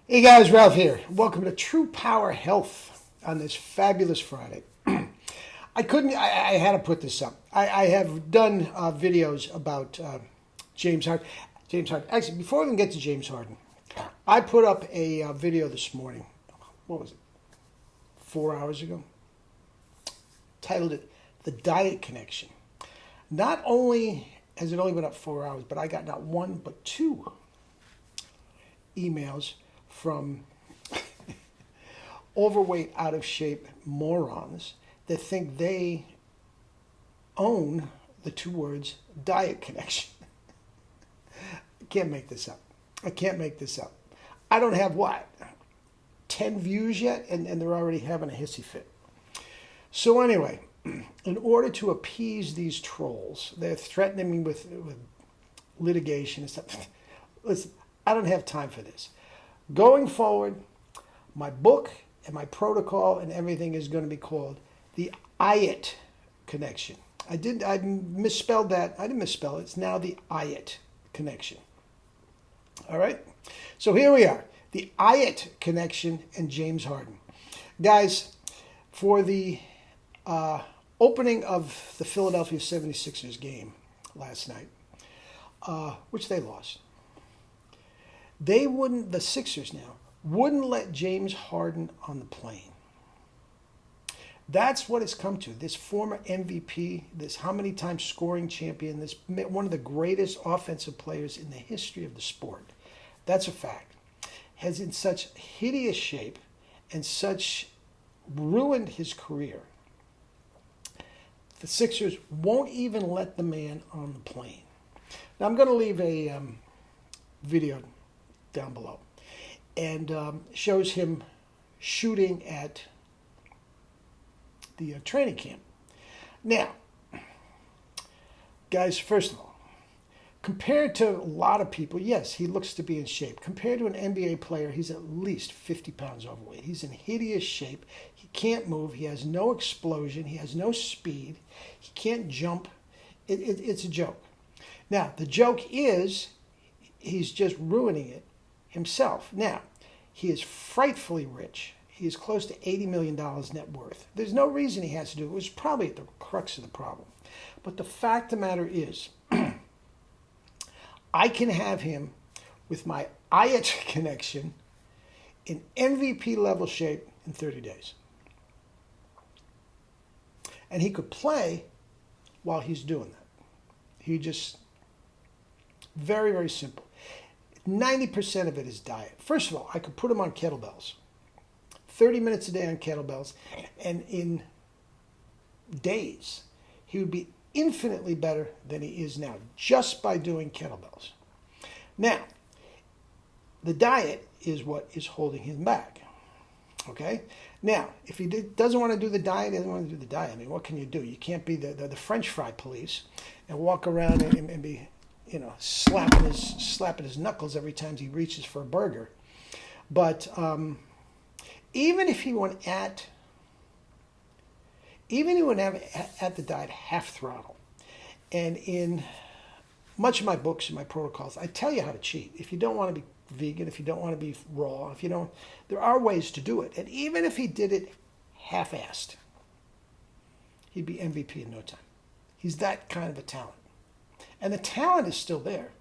Hey guys, Ralph here. Welcome to True Power Health on this fabulous Friday. I had to put this up. I have done videos about James Harden. Actually, before we even get to James Harden, I put up a video this morning. What was it? 4 hours ago. Titled it "The Diet Connection." Not only has it only been up 4 hours, but I got not one but two emails from overweight, out of shape morons that think they own the two words diet connection. I can't make this up. I can't make this up. I don't have what? 10 views yet, and they're already having a hissy fit. So anyway, in order to appease these trolls, they're threatening me with litigation and stuff. Listen, I don't have time for this. Going forward, my book and my protocol and everything is going to be called the IET connection. I misspelled that. I didn't misspell it. It's now the IET connection. All right? So here we are. The IET connection and James Harden. Guys, for the opening of the Philadelphia 76ers game last night, which they lost, the Sixers now, wouldn't let James Harden on the plane. That's what it's come to. This former MVP, this how many times scoring champion, this one of the greatest offensive players in the history of the sport. That's a fact. Has in such hideous shape and such ruined his career. The Sixers won't even let the man on the plane. Now I'm going to leave a video down below, and shows him shooting at the training camp. Now, guys, first of all, compared to a lot of people, yes, he looks to be in shape. Compared to an NBA player, he's at least 50 pounds overweight. He's in hideous shape. He can't move. He has no explosion. He has no speed. He can't jump. It's a joke. Now, the joke is he's just ruining it himself. Now, he is frightfully rich. He is close to $80 million net worth. There's no reason he has to do it. It was probably at the crux of the problem. But the fact of the matter is, I can have him with my IET connection in MVP level shape in 30 days. And he could play while he's doing that. He just, very, very simple. 90% of it is diet. First of all, I could put him on kettlebells. 30 minutes a day on kettlebells. And in days, he would be infinitely better than he is now just by doing kettlebells. Now, the diet is what is holding him back. Okay? Now, if he doesn't want to do the diet, he doesn't want to do the diet. I mean, what can you do? You can't be the French fry police and walk around and be, slapping his knuckles every time he reaches for a burger. But even if he went at the diet half throttle, and in much of my books and my protocols, I tell you how to cheat. If you don't want to be vegan, if you don't want to be raw, there are ways to do it. And even if he did it half-assed, he'd be MVP in no time. He's that kind of a talent. And the talent is still there.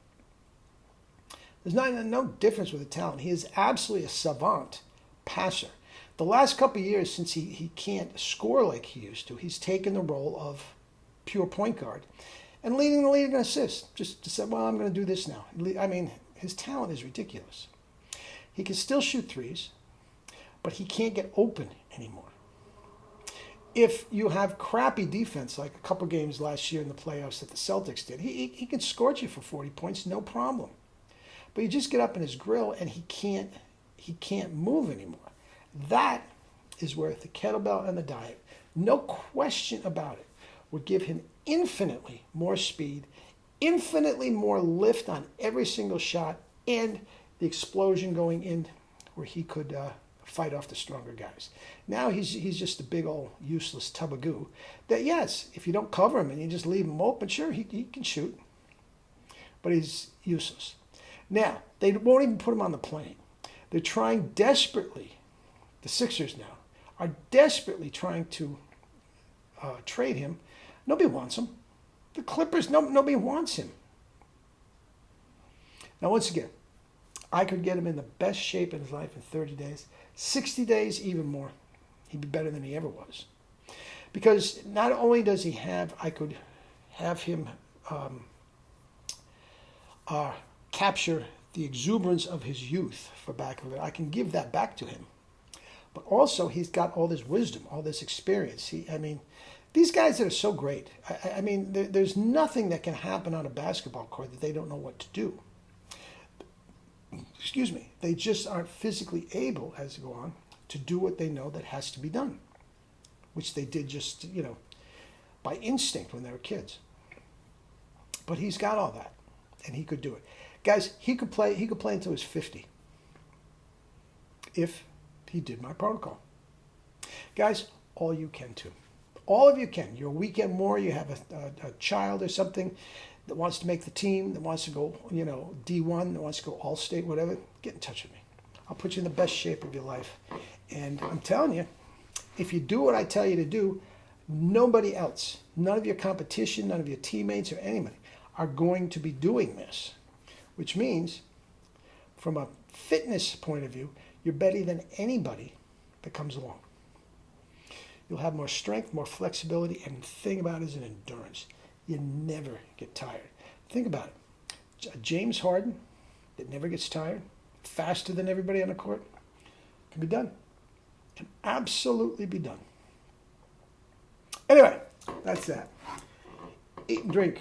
There's no difference with the talent. He is absolutely a savant passer. The last couple of years, since he can't score like he used to, he's taken the role of pure point guard and leading the league in assists. Just to say, well, I'm going to do this now. I mean, his talent is ridiculous. He can still shoot threes, but he can't get open anymore. If you have crappy defense, like a couple games last year in the playoffs that the Celtics did, he can scorch you for 40 points, no problem. But you just get up in his grill and he can't move anymore. That is where the kettlebell and the diet, no question about it, would give him infinitely more speed, infinitely more lift on every single shot, and the explosion going in where he could fight off the stronger guys. Now he's just a big old useless tub of goo that, yes, if you don't cover him and you just leave him open, sure, he can shoot, but he's useless. Now, they won't even put him on the plane. They're trying desperately, the Sixers now, are desperately trying to trade him. Nobody wants him. The Clippers, nobody wants him. Now, once again, I could get him in the best shape in his life in 30 days. 60 days, even more. He'd be better than he ever was. Because not only does he have, I could have him capture the exuberance of his youth, for back of it. I can give that back to him. But also, he's got all this wisdom, all this experience. These guys that are so great, there's nothing that can happen on a basketball court that they don't know what to do. Excuse me. They just aren't physically able, as they go on, to do what they know that has to be done, which they did just, by instinct when they were kids. But he's got all that, and he could do it. Guys, he could play until he was 50 if he did my protocol. Guys, all you can too. All of you can. You're a weekend warrior, you have a child or something that wants to make the team, that wants to go, D1, that wants to go All-State, whatever, get in touch with me. I'll put you in the best shape of your life. And I'm telling you, if you do what I tell you to do, nobody else, none of your competition, none of your teammates or anybody are going to be doing this. Which means, from a fitness point of view, you're better than anybody that comes along. You'll have more strength, more flexibility, and the thing about it is an endurance. You never get tired. Think about it. James Harden, that never gets tired, faster than everybody on the court, can be done. Can absolutely be done. Anyway, that's that. Eat and drink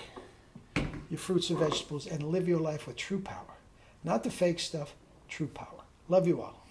your fruits and vegetables and live your life with true power. Not the fake stuff, true power. Love you all.